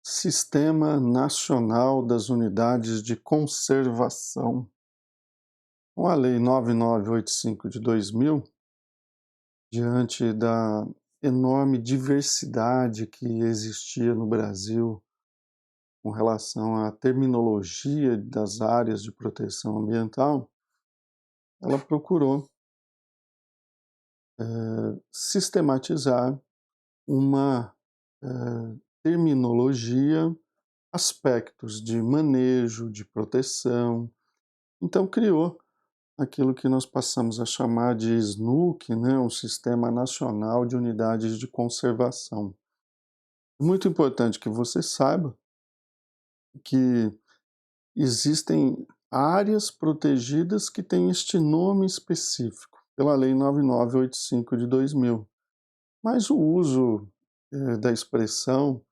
Sistema Nacional das Unidades de Conservação. Com a Lei 9985 de 2000, diante da enorme diversidade que existia no Brasil com relação à terminologia das áreas de proteção ambiental, ela procurou sistematizar uma terminologia, aspectos de manejo, de proteção. Então criou aquilo que nós passamos a chamar de SNUC, né, um Sistema Nacional de Unidades de Conservação. Muito importante que você saiba que existem áreas protegidas que têm este nome específico, pela Lei 9985 de 2000. Mas o uso da expressão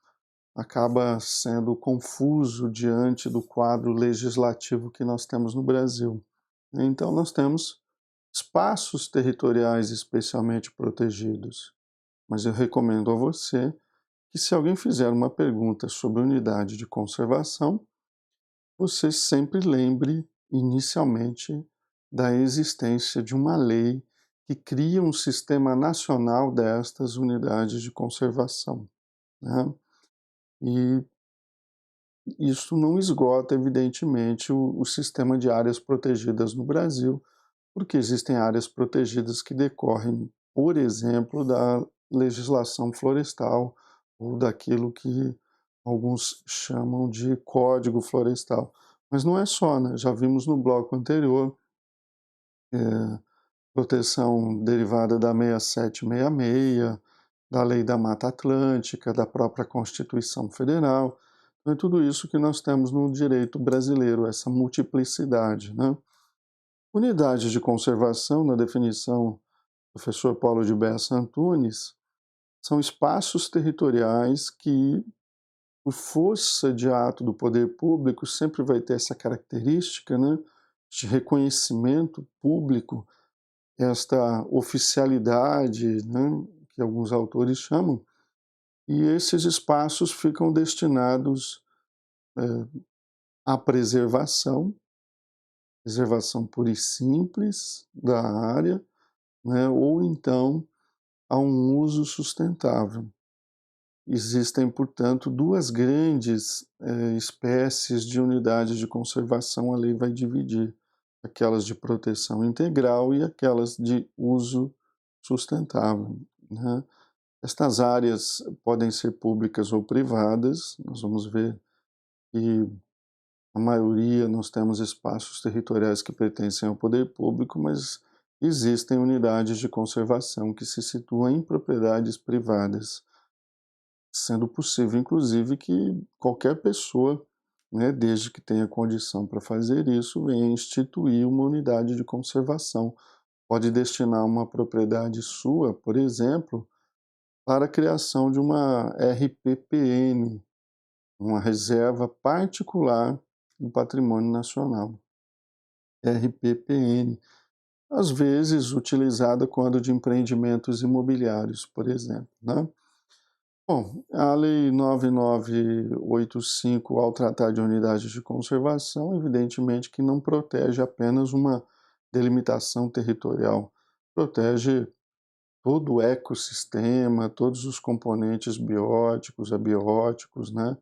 acaba sendo confuso diante do quadro legislativo que nós temos no Brasil. Então, nós temos espaços territoriais especialmente protegidos. Mas eu recomendo a você que, se alguém fizer uma pergunta sobre unidade de conservação, você sempre lembre inicialmente da existência de uma lei que cria um sistema nacional destas unidades de conservação, né? E isso não esgota, evidentemente, o sistema de áreas protegidas no Brasil, porque existem áreas protegidas que decorrem, por exemplo, da legislação florestal ou daquilo que alguns chamam de Código Florestal. Mas não é só, né? Já vimos no bloco anterior proteção derivada da 6766, da Lei da Mata Atlântica, da própria Constituição Federal. Então, é tudo isso que nós temos no direito brasileiro, essa multiplicidade, né? Unidades de conservação, na definição do professor Paulo de Bessa Antunes, são espaços territoriais que, por força de ato do poder público, sempre vai ter essa característica, né, de reconhecimento público, esta oficialidade, né, que alguns autores chamam, e esses espaços ficam destinados à preservação pura e simples da área, né, ou então a um uso sustentável. Existem, portanto, duas grandes espécies de unidades de conservação, a lei vai dividir, aquelas de proteção integral e aquelas de uso sustentável, né? Estas áreas podem ser públicas ou privadas, nós vamos ver que a maioria nós temos espaços territoriais que pertencem ao poder público, mas existem unidades de conservação que se situam em propriedades privadas, sendo possível, inclusive, que qualquer pessoa, né, desde que tenha condição para fazer isso, venha instituir uma unidade de conservação. Pode destinar uma propriedade sua, por exemplo, para a criação de uma RPPN, uma reserva particular do patrimônio nacional. RPPN, às vezes utilizada quando de empreendimentos imobiliários, por exemplo, né? Bom, a Lei 9985, ao tratar de unidades de conservação, evidentemente que não protege apenas uma delimitação territorial, protege todo o ecossistema, todos os componentes bióticos, abióticos, né,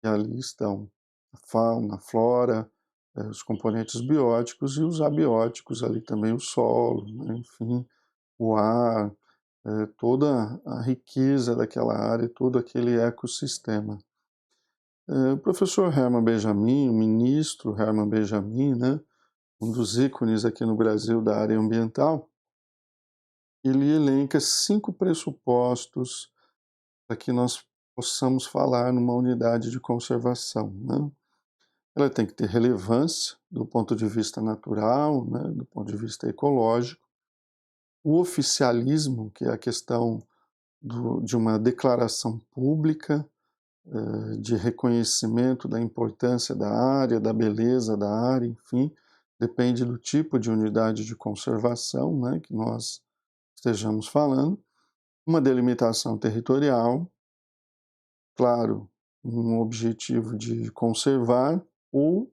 que ali estão, a fauna, a flora, os componentes bióticos e os abióticos, ali também o solo, né, enfim, o ar, toda a riqueza daquela área, todo aquele ecossistema. O professor Hermann Benjamin, o ministro Hermann Benjamin, né, um dos ícones aqui no Brasil da área ambiental, ele elenca 5 pressupostos para que nós possamos falar numa unidade de conservação, né? Ela tem que ter relevância do ponto de vista natural, né, do ponto de vista ecológico, o oficialismo, que é a questão de uma declaração pública, de reconhecimento da importância da área, da beleza da área, enfim, depende do tipo de unidade de conservação, né, que nós estejamos falando, uma delimitação territorial, claro, um objetivo de conservar ou,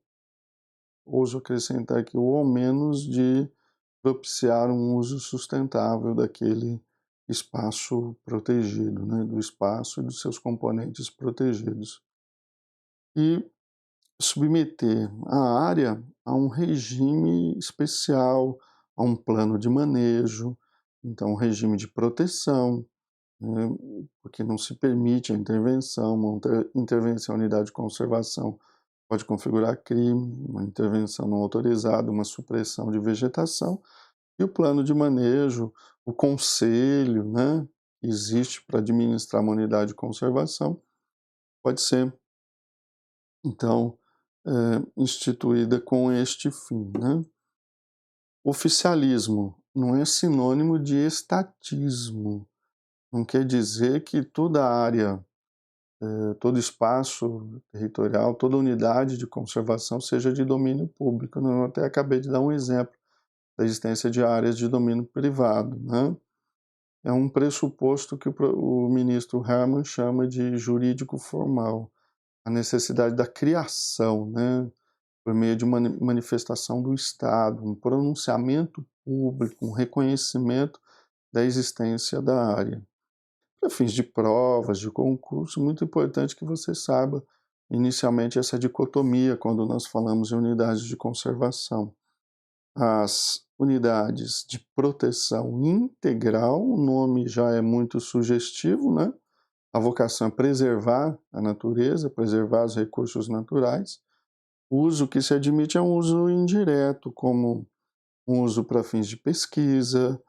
ouso acrescentar aqui, ou ao menos de propiciar um uso sustentável daquele espaço protegido, né, do espaço e dos seus componentes protegidos. E submeter a área a um regime especial, a um plano de manejo, então um regime de proteção, né, porque não se permite a intervenção, uma intervenção em unidade de conservação pode configurar crime, uma intervenção não autorizada, uma supressão de vegetação, e o plano de manejo, o conselho, né, que existe para administrar uma unidade de conservação, pode ser, então, instituída com este fim, né? Oficialismo não é sinônimo de estatismo, não quer dizer que toda área, todo espaço territorial, toda unidade de conservação seja de domínio público. Eu até acabei de dar um exemplo da existência de áreas de domínio privado, né? É um pressuposto que o ministro Herman chama de jurídico formal, a necessidade da criação, né, por meio de uma manifestação do Estado, um pronunciamento público, um reconhecimento da existência da área. Para fins de provas, de concurso, muito importante que você saiba inicialmente essa dicotomia quando nós falamos em unidades de conservação. As unidades de proteção integral, o nome já é muito sugestivo, né? A vocação é preservar a natureza, preservar os recursos naturais. O uso que se admite é um uso indireto, como um uso para fins de pesquisa,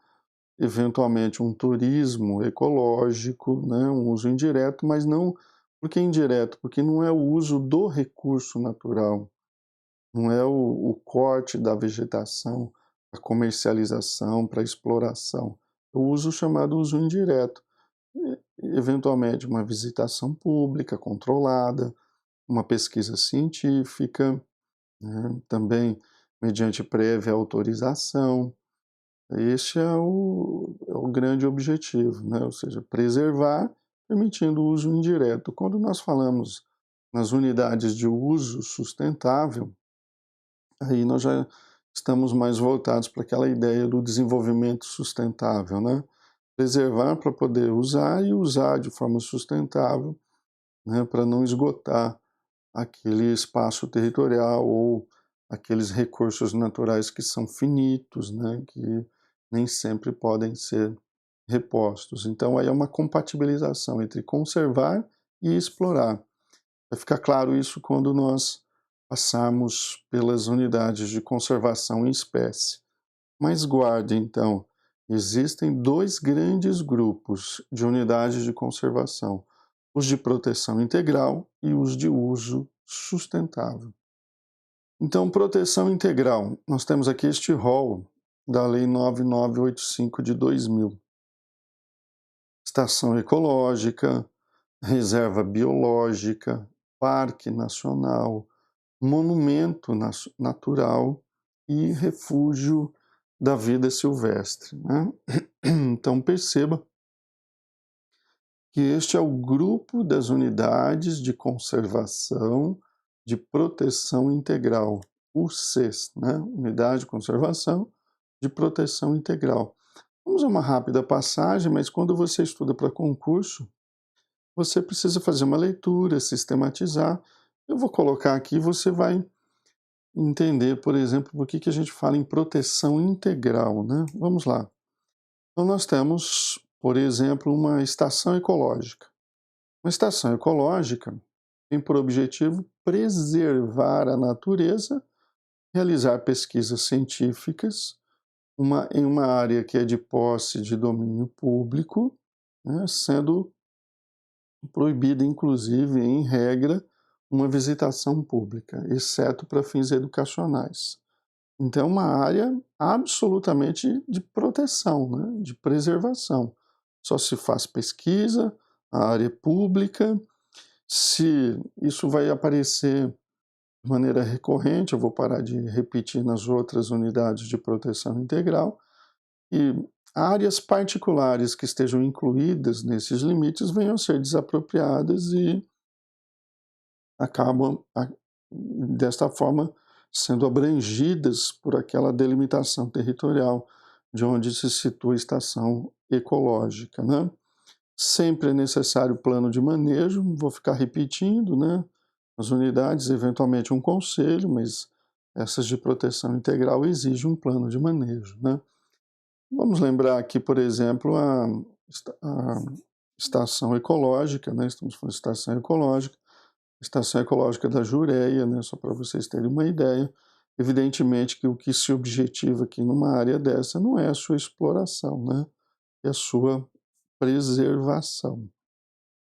eventualmente um turismo ecológico, né? Um uso indireto, mas não... Por que indireto? Porque não é o uso do recurso natural, não é o corte da vegetação, a comercialização, para exploração. O uso chamado uso indireto. Eventualmente uma visitação pública controlada, uma pesquisa científica, né, também mediante prévia autorização. Este é o grande objetivo, né? Ou seja, preservar, permitindo o uso indireto. Quando nós falamos nas unidades de uso sustentável, aí nós já estamos mais voltados para aquela ideia do desenvolvimento sustentável, né? Preservar para poder usar e usar de forma sustentável, né, para não esgotar aquele espaço territorial ou aqueles recursos naturais que são finitos, né, que nem sempre podem ser repostos. Então, aí é uma compatibilização entre conservar e explorar. Vai ficar claro isso quando nós passarmos pelas unidades de conservação em espécie. Mas guarde, então, existem dois grandes grupos de unidades de conservação: os de proteção integral e os de uso sustentável. Então, proteção integral, nós temos aqui este rol da Lei 9985 de 2000. Estação ecológica, reserva biológica, parque nacional, monumento natural e refúgio da vida silvestre, né? Então perceba que este é o grupo das unidades de conservação de proteção integral, UCES, né? Unidade de Conservação de Proteção Integral. Vamos a uma rápida passagem, mas quando você estuda para concurso, você precisa fazer uma leitura, sistematizar. Eu vou colocar aqui, você vai entender, por exemplo, por que a gente fala em proteção integral, né? Vamos lá. Então nós temos, por exemplo, uma estação ecológica. Uma estação ecológica tem por objetivo preservar a natureza, realizar pesquisas científicas em uma área que é de posse de domínio público, né, sendo proibida, inclusive, em regra, uma visitação pública, exceto para fins educacionais. Então, é uma área absolutamente de proteção, né, de preservação. Só se faz pesquisa, a área é pública. Se isso vai aparecer de maneira recorrente, eu vou parar de repetir nas outras unidades de proteção integral, e áreas particulares que estejam incluídas nesses limites venham a ser desapropriadas e acabam, desta forma, sendo abrangidas por aquela delimitação territorial de onde se situa a estação ecológica, né? Sempre é necessário plano de manejo, não vou ficar repetindo, né? As unidades, eventualmente um conselho, mas essas de proteção integral exigem um plano de manejo, né? Vamos lembrar aqui, por exemplo, a estação ecológica, né? Estamos falando de estação ecológica da Jureia, né? Só para vocês terem uma ideia. Evidentemente que o que se objetiva aqui numa área dessa não é a sua exploração, né? É a sua preservação.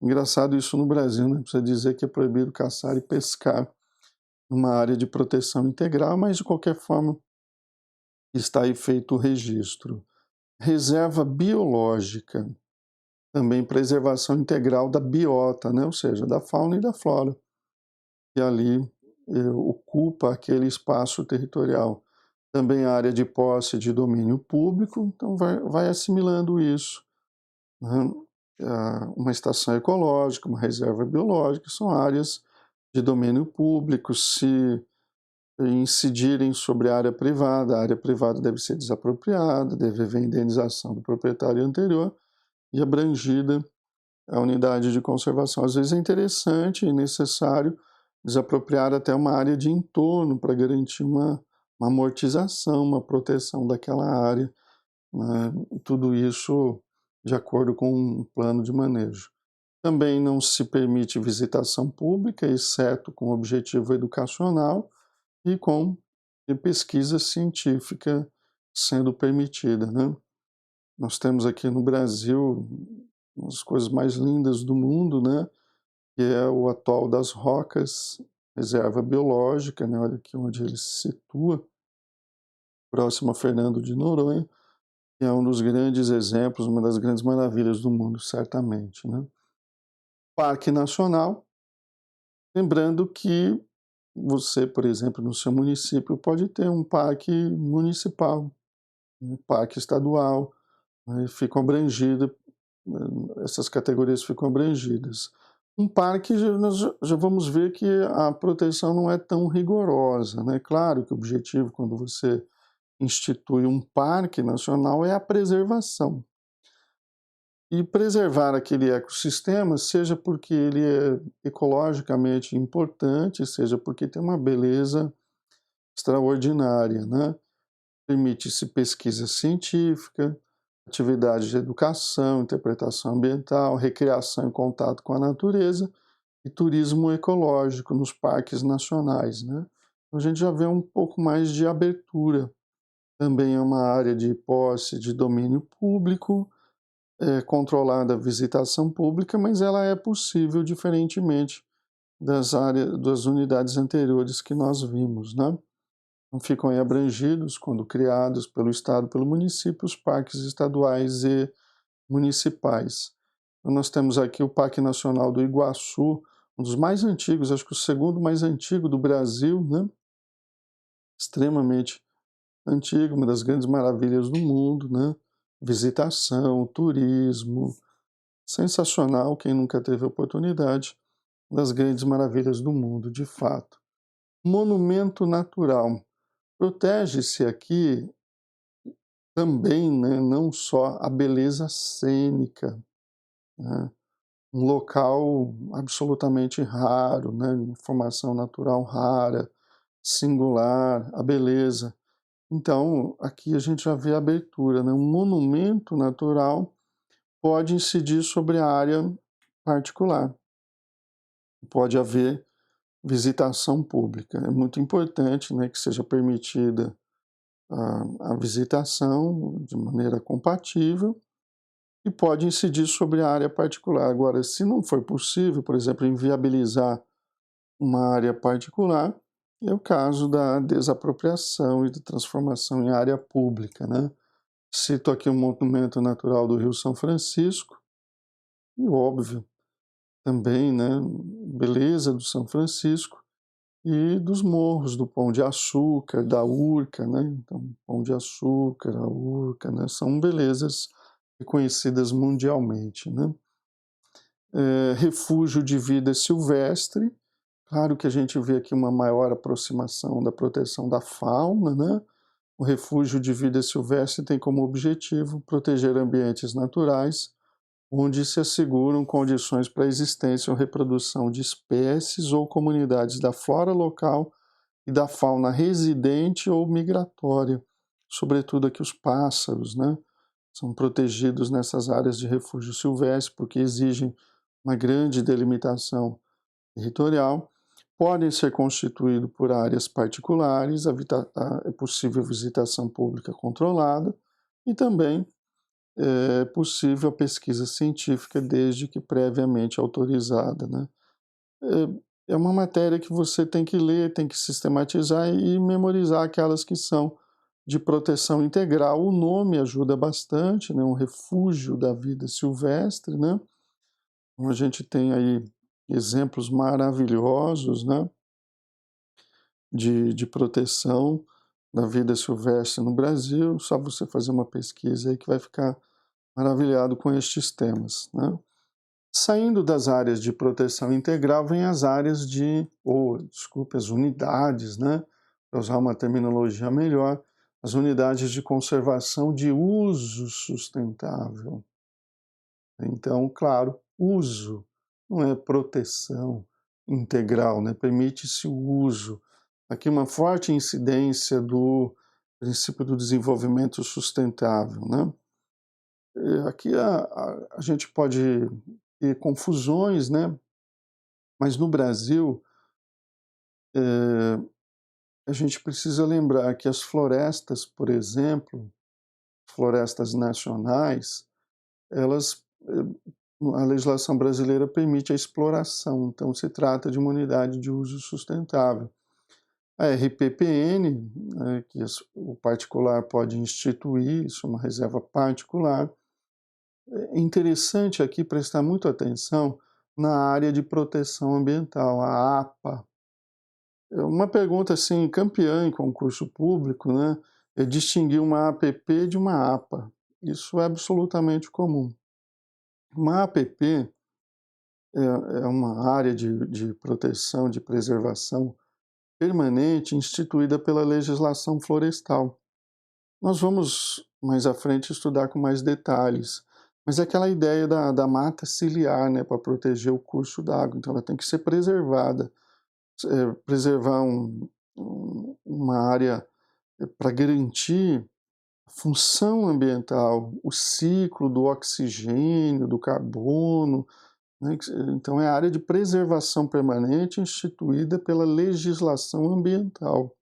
Engraçado isso no Brasil, né? Precisa dizer que é proibido caçar e pescar numa área de proteção integral, mas de qualquer forma está aí feito o registro. Reserva biológica, também preservação integral da biota, né? Ou seja, da fauna e da flora, que ali ocupa aquele espaço territorial. Também a área de posse de domínio público, então vai assimilando isso, né? Uma estação ecológica, uma reserva biológica, são áreas de domínio público. Se incidirem sobre a área privada deve ser desapropriada, deve haver indenização do proprietário anterior e abrangida a unidade de conservação. Às vezes é interessante e necessário desapropriar até uma área de entorno para garantir uma amortização, uma proteção daquela área, né? Tudo isso de acordo com um plano de manejo. Também não se permite visitação pública, exceto com objetivo educacional e com pesquisa científica sendo permitida, né? Nós temos aqui no Brasil uma das coisas mais lindas do mundo, né? Que é o Atol das Rocas, reserva biológica, né? Olha aqui onde ele se situa, próximo a Fernando de Noronha, que é um dos grandes exemplos, uma das grandes maravilhas do mundo, certamente, né? Parque Nacional, lembrando que você, por exemplo, no seu município pode ter um parque municipal, um parque estadual, né? Ficam abrangidas, essas categorias ficam abrangidas. Um parque, nós já vamos ver que a proteção não é tão rigorosa, né? Claro que o objetivo, quando você institui um parque nacional, é a preservação. E preservar aquele ecossistema, seja porque ele é ecologicamente importante, seja porque tem uma beleza extraordinária, né? Permite-se pesquisa científica, atividades de educação, interpretação ambiental, recreação em contato com a natureza e turismo ecológico nos parques nacionais, né? Então a gente já vê um pouco mais de abertura. Também é uma área de posse de domínio público, controlada a visitação pública, mas ela é possível diferentemente das unidades anteriores que nós vimos, né? Então ficam aí abrangidos, quando criados pelo Estado, pelo município, os parques estaduais e municipais. Então nós temos aqui o Parque Nacional do Iguaçu, um dos mais antigos, acho que o segundo mais antigo do Brasil, né? Extremamente antigo, uma das grandes maravilhas do mundo, né? Visitação, turismo, sensacional, quem nunca teve a oportunidade, das grandes maravilhas do mundo, de fato. Monumento natural. Protege-se aqui também, né, não só a beleza cênica, né, um local absolutamente raro, né, formação natural rara, singular, a beleza. Então, aqui a gente já vê a abertura, né, um monumento natural pode incidir sobre a área particular. Pode haver visitação pública. É muito importante, né, que seja permitida a visitação de maneira compatível e pode incidir sobre a área particular. Agora, se não for possível, por exemplo, inviabilizar uma área particular, é o caso da desapropriação e de transformação em área pública, né? Cito aqui o Monumento Natural do Rio São Francisco, e óbvio, também, né, beleza do São Francisco, e dos morros do Pão de Açúcar, da Urca, né? Então, Pão de Açúcar, a Urca, né? São belezas reconhecidas mundialmente, né? Refúgio de vida silvestre, Claro que a gente vê aqui uma maior aproximação da proteção da fauna, né? O refúgio de vida silvestre tem como objetivo proteger ambientes naturais, onde se asseguram condições para a existência ou reprodução de espécies ou comunidades da flora local e da fauna residente ou migratória, sobretudo aqui os pássaros, né? São protegidos nessas áreas de refúgio silvestre porque exigem uma grande delimitação territorial, podem ser constituídos por áreas particulares, é possível visitação pública controlada e também é possível a pesquisa científica desde que previamente autorizada, né? É uma matéria que você tem que ler, tem que sistematizar e memorizar aquelas que são de proteção integral. O nome ajuda bastante, né? Um refúgio da vida silvestre, né? Então, a gente tem aí exemplos maravilhosos, né? De proteção da vida silvestre no Brasil. Só você fazer uma pesquisa aí que vai ficar maravilhado com estes temas, né? Saindo das áreas de proteção integral, vem as áreas desculpe, as unidades, né? Para usar uma terminologia melhor, as unidades de conservação de uso sustentável. Então, claro, uso, não é proteção integral, né? Permite-se o uso. Aqui uma forte incidência do princípio do desenvolvimento sustentável, né? Aqui a gente pode ter confusões, né? Mas no Brasil, a gente precisa lembrar que as florestas, por exemplo, florestas nacionais, elas, a legislação brasileira permite a exploração, então se trata de uma unidade de uso sustentável. A RPPN, né, que o particular pode instituir, isso é uma reserva particular. É interessante aqui prestar muita atenção na área de proteção ambiental, a APA. Uma pergunta assim, campeã em concurso público, né, é distinguir uma APP de uma APA. Isso é absolutamente comum. Uma APP é uma área de proteção, de preservação permanente instituída pela legislação florestal. Nós vamos mais à frente estudar com mais detalhes, mas é aquela ideia da mata ciliar, né, para proteger o curso d'água, então ela tem que ser preservada. Preservar uma área para garantir a função ambiental, o ciclo do oxigênio, do carbono, né? Então é a área de preservação permanente instituída pela legislação ambiental,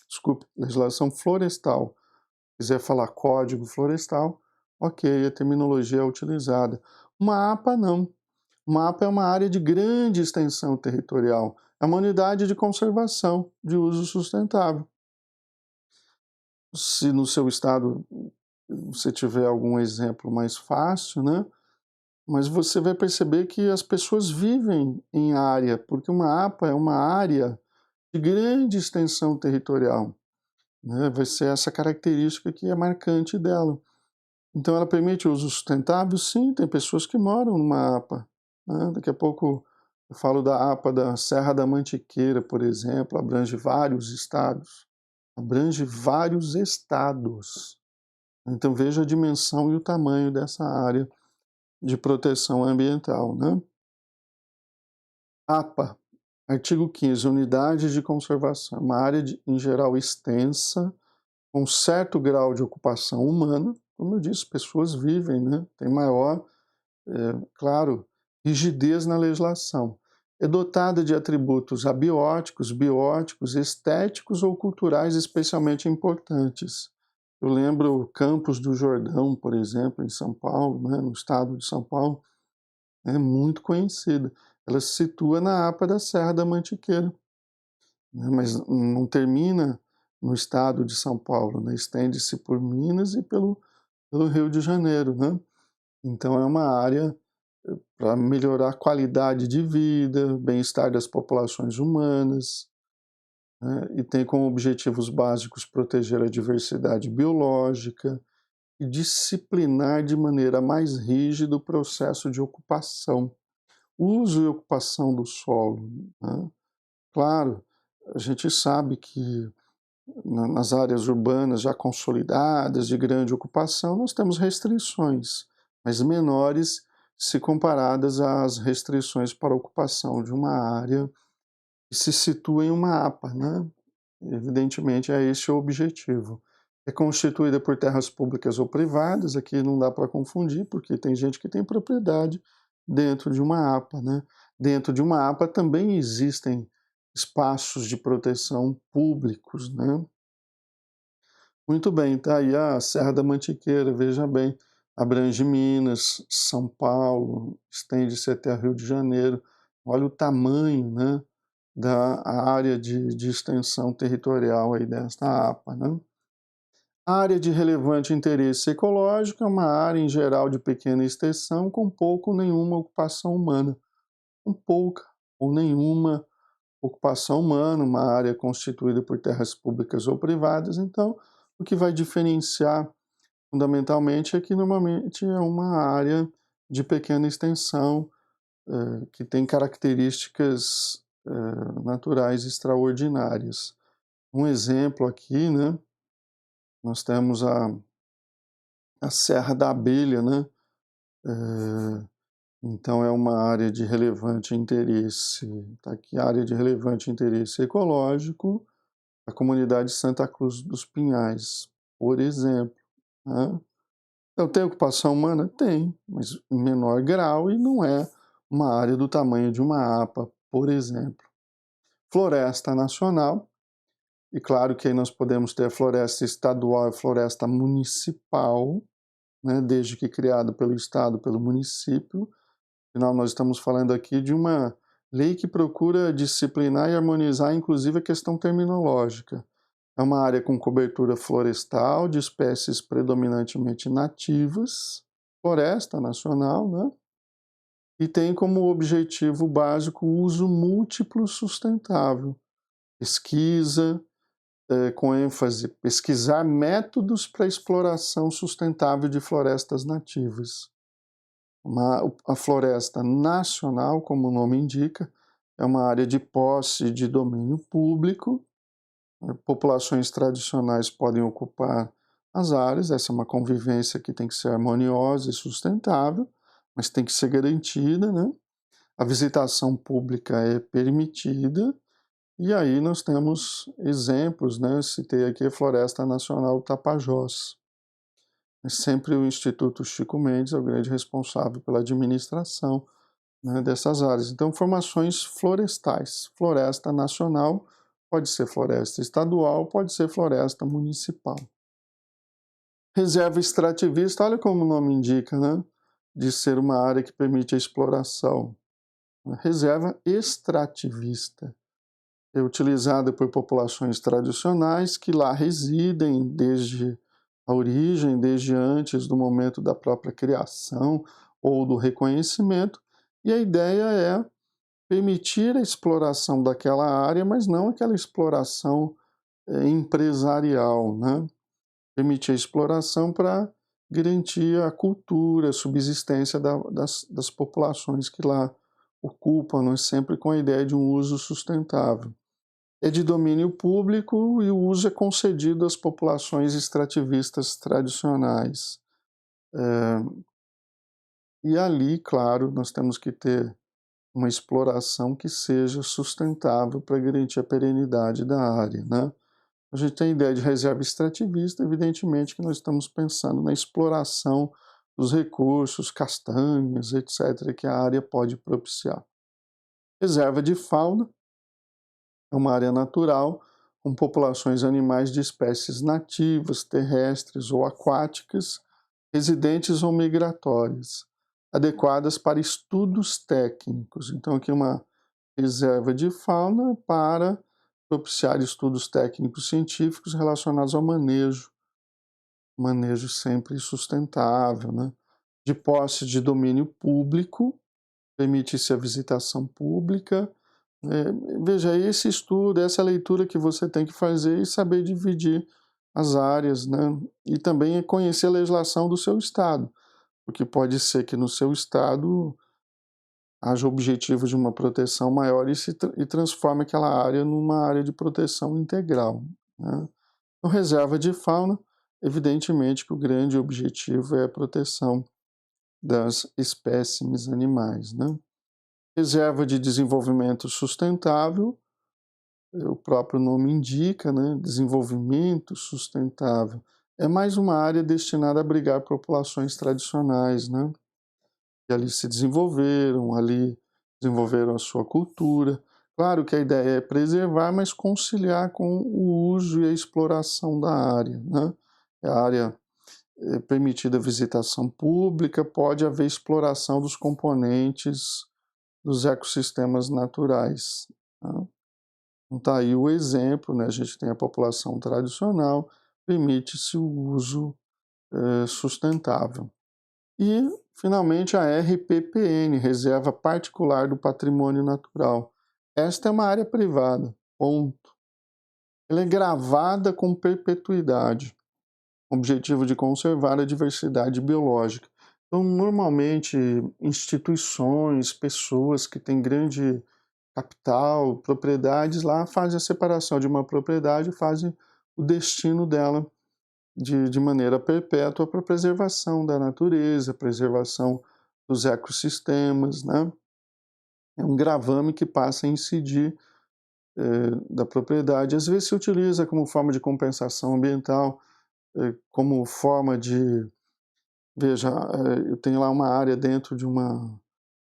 desculpe, legislação florestal. Se quiser falar código florestal, ok, a terminologia é utilizada. Uma APA não. Uma APA é uma área de grande extensão territorial, é uma unidade de conservação de uso sustentável. Se no seu estado você tiver algum exemplo mais fácil, né? Mas você vai perceber que as pessoas vivem em área, porque uma APA é uma área de grande extensão territorial, né? Vai ser essa característica que é marcante dela. Então ela permite o uso sustentável? Sim, tem pessoas que moram numa APA, né? Daqui a pouco eu falo da APA da Serra da Mantiqueira, por exemplo, abrange vários estados. Abrange vários estados. Então veja a dimensão e o tamanho dessa área de proteção ambiental, né? APA, artigo 15, unidade de conservação, uma área em geral extensa, com certo grau de ocupação humana, como eu disse, pessoas vivem, né? Tem maior, claro, rigidez na legislação. É dotada de atributos abióticos, bióticos, estéticos ou culturais especialmente importantes. Eu lembro Campos do Jordão, por exemplo, em São Paulo, né, no estado de São Paulo, é muito conhecida. Ela se situa na APA da Serra da Mantiqueira, né, mas não termina no estado de São Paulo, né, estende-se por Minas e pelo Rio de Janeiro, né? Então é uma área para melhorar a qualidade de vida, bem-estar das populações humanas, né, e tem como objetivos básicos proteger a diversidade biológica e disciplinar de maneira mais rígida o processo de ocupação, uso e ocupação do solo, né? Claro, a gente sabe que nas áreas urbanas já consolidadas, de grande ocupação, nós temos restrições, mas menores se comparadas às restrições para a ocupação de uma área que se situa em uma APA, né? Evidentemente, é esse o objetivo. É constituída por terras públicas ou privadas, aqui não dá para confundir, porque tem gente que tem propriedade dentro de uma APA, né? Dentro de uma APA também existem espaços de proteção públicos, né? Muito bem, tá aí a Serra da Mantiqueira, veja bem, abrange Minas, São Paulo, estende-se até Rio de Janeiro. Olha o tamanho, né, da área de extensão territorial aí desta APA, né? Área de relevante interesse ecológico é uma área em geral de pequena extensão com pouco ou nenhuma ocupação humana. Com pouca ou nenhuma ocupação humana, uma área constituída por terras públicas ou privadas. Então, o que vai diferenciar fundamentalmente é que normalmente é uma área de pequena extensão, que tem características naturais extraordinárias. Um exemplo aqui, né, nós temos a Serra da Abelha, né, então é uma área de relevante interesse, tá aqui, área de relevante interesse ecológico, a comunidade Santa Cruz dos Pinhais, por exemplo, né? Então, tem ocupação humana? Tem, mas em menor grau e não é uma área do tamanho de uma APA, por exemplo. Floresta nacional, e claro que aí nós podemos ter a floresta estadual e a floresta municipal, né, desde que criada pelo Estado, pelo município. Afinal, nós estamos falando aqui de uma lei que procura disciplinar e harmonizar, inclusive, a questão terminológica. É uma área com cobertura florestal de espécies predominantemente nativas, floresta nacional, né? E tem como objetivo básico o uso múltiplo sustentável. Pesquisa, com ênfase, pesquisar métodos para a exploração sustentável de florestas nativas. A floresta nacional, como o nome indica, é uma área de posse de domínio público. Populações tradicionais podem ocupar as áreas, essa é uma convivência que tem que ser harmoniosa e sustentável, mas tem que ser garantida, né? A visitação pública é permitida, e aí nós temos exemplos, né? Citei aqui a Floresta Nacional Tapajós. É sempre o Instituto Chico Mendes é o grande responsável pela administração, né, dessas áreas. Então, formações florestais. Floresta nacional pode ser floresta estadual, pode ser floresta municipal. Reserva extrativista, olha como o nome indica, né? De ser uma área que permite a exploração. Reserva extrativista é utilizada por populações tradicionais que lá residem desde a origem, desde antes do momento da própria criação ou do reconhecimento, e a ideia é permitir a exploração daquela área, mas não aquela exploração empresarial, né? Permitir a exploração para garantir a cultura, a subsistência das populações que lá ocupam, né? Sempre com a ideia de um uso sustentável. É de domínio público e o uso é concedido às populações extrativistas tradicionais. E ali, claro, nós temos que ter uma exploração que seja sustentável para garantir a perenidade da área, né? A gente tem a ideia de reserva extrativista, evidentemente que nós estamos pensando na exploração dos recursos, castanhas, etc., que a área pode propiciar. Reserva de fauna é uma área natural com populações animais de espécies nativas, terrestres ou aquáticas, residentes ou migratórias, adequadas para estudos técnicos. Então, aqui uma reserva de fauna para propiciar estudos técnicos científicos relacionados ao manejo sempre sustentável, né? De posse de domínio público, permite-se a visitação pública. Veja, esse estudo, essa leitura que você tem que fazer e saber dividir as áreas, né? E também conhecer a legislação do seu estado, porque pode ser que no seu estado haja objetivo de uma proteção maior e transforme aquela área numa área de proteção integral, né? Então, reserva de fauna, evidentemente que o grande objetivo é a proteção das espécimes animais, né? Reserva de desenvolvimento sustentável, o próprio nome indica, né? Desenvolvimento sustentável. É mais uma área destinada a abrigar populações tradicionais, né? Que ali se desenvolveram, ali desenvolveram a sua cultura. Claro que a ideia é preservar, mas conciliar com o uso e a exploração da área, né? A área permitida visitação pública, pode haver exploração dos componentes dos ecossistemas naturais, né? Então tá aí o exemplo, né? A gente tem a população tradicional, permite-se o uso sustentável. E, finalmente, a RPPN, Reserva Particular do Patrimônio Natural. Esta é uma área privada, ponto. Ela é gravada com perpetuidade, objetivo de conservar a diversidade biológica. Então, normalmente, instituições, pessoas que têm grande capital, propriedades lá, fazem a separação de uma propriedade e fazem o destino dela de maneira perpétua para a preservação da natureza, preservação dos ecossistemas, né? É um gravame que passa a incidir da propriedade. Às vezes se utiliza como forma de compensação ambiental, como forma de... Veja, eu tenho lá uma área dentro de um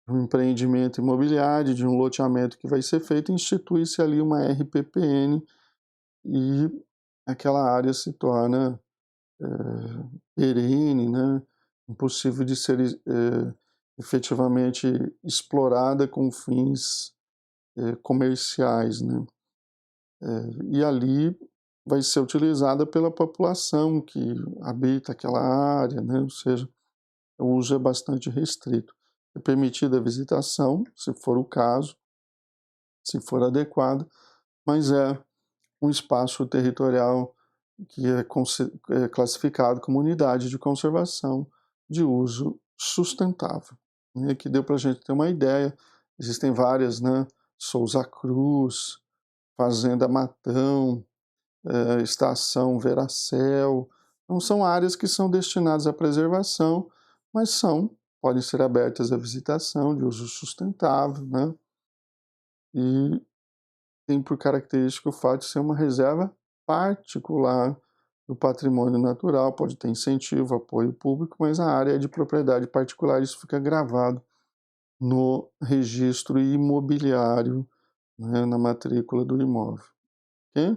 empreendimento imobiliário, de um loteamento que vai ser feito, institui-se ali uma RPPN e aquela área se torna perene, né? Impossível de ser efetivamente explorada com fins comerciais, né? E ali vai ser utilizada pela população que habita aquela área, né? Ou seja, o uso é bastante restrito. É permitida a visitação, se for o caso, se for adequado, mas é um espaço territorial que é classificado como unidade de conservação de uso sustentável. E aqui deu para a gente ter uma ideia, existem várias, né? Souza Cruz, Fazenda Matão, Estação Veracel, não são áreas que são destinadas à preservação, mas podem ser abertas à visitação de uso sustentável, né? E tem por característica o fato de ser uma reserva particular do patrimônio natural, pode ter incentivo, apoio público, mas a área é de propriedade particular, isso fica gravado no registro imobiliário, né, na matrícula do imóvel. Okay?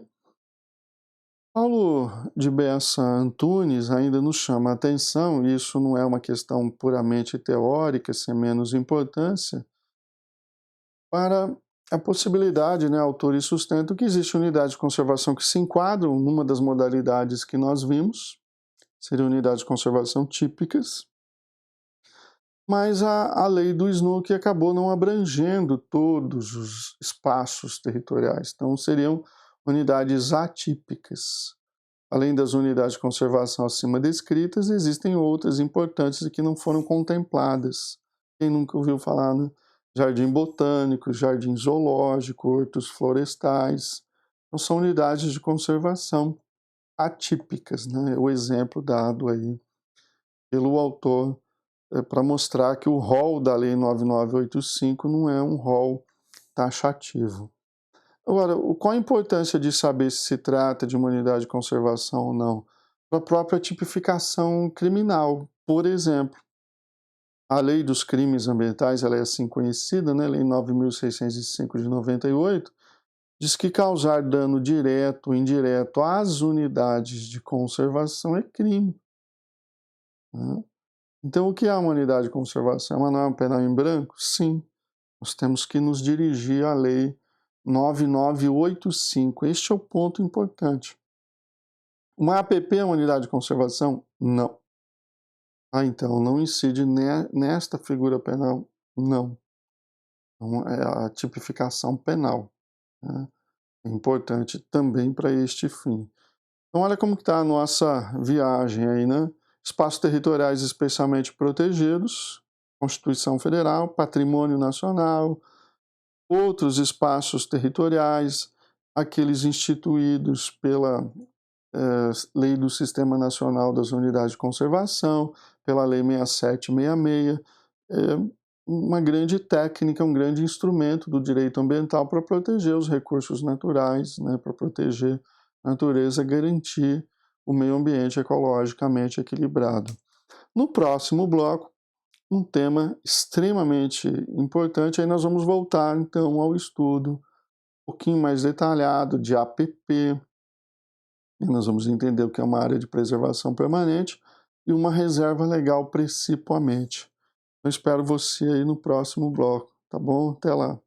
Paulo de Bessa Antunes ainda nos chama a atenção, e isso não é uma questão puramente teórica, sem menos importância, para a possibilidade, né, autor e sustento, que existe unidades de conservação que se enquadram numa das modalidades que nós vimos, seriam unidades de conservação típicas, mas a lei do SNUC acabou não abrangendo todos os espaços territoriais, então seriam unidades atípicas. Além das unidades de conservação acima descritas, existem outras importantes e que não foram contempladas. Quem nunca ouviu falar, né? Jardim botânico, jardim zoológico, hortos florestais. Então, são unidades de conservação atípicas, né? O exemplo dado aí pelo autor para mostrar que o rol da Lei 9985 não é um rol taxativo. Agora, qual a importância de saber se trata de uma unidade de conservação ou não? Para a própria tipificação criminal. Por exemplo, a Lei dos Crimes Ambientais, ela é assim conhecida, né? Lei 9.605 de 98, diz que causar dano direto ou indireto às unidades de conservação é crime, né? Então, o que é uma unidade de conservação? É uma norma penal em branco? Sim. Nós temos que nos dirigir à Lei 9985. Este é o ponto importante. Uma APP é uma unidade de conservação? Não. Ah, então não incide nesta figura penal? Não. Então, é a tipificação penal, né? É importante também para este fim. Então olha como está a nossa viagem aí, né? Espaços territoriais especialmente protegidos, Constituição Federal, Patrimônio Nacional, outros espaços territoriais, aqueles instituídos pela Lei do Sistema Nacional das Unidades de Conservação, pela Lei 6766, uma grande técnica, um grande instrumento do direito ambiental para proteger os recursos naturais, né, para proteger a natureza, garantir o meio ambiente ecologicamente equilibrado. No próximo bloco, um tema extremamente importante, aí nós vamos voltar então ao estudo um pouquinho mais detalhado de APP, e nós vamos entender o que é uma área de preservação permanente e uma reserva legal principalmente. Eu espero você aí no próximo bloco, tá bom? Até lá!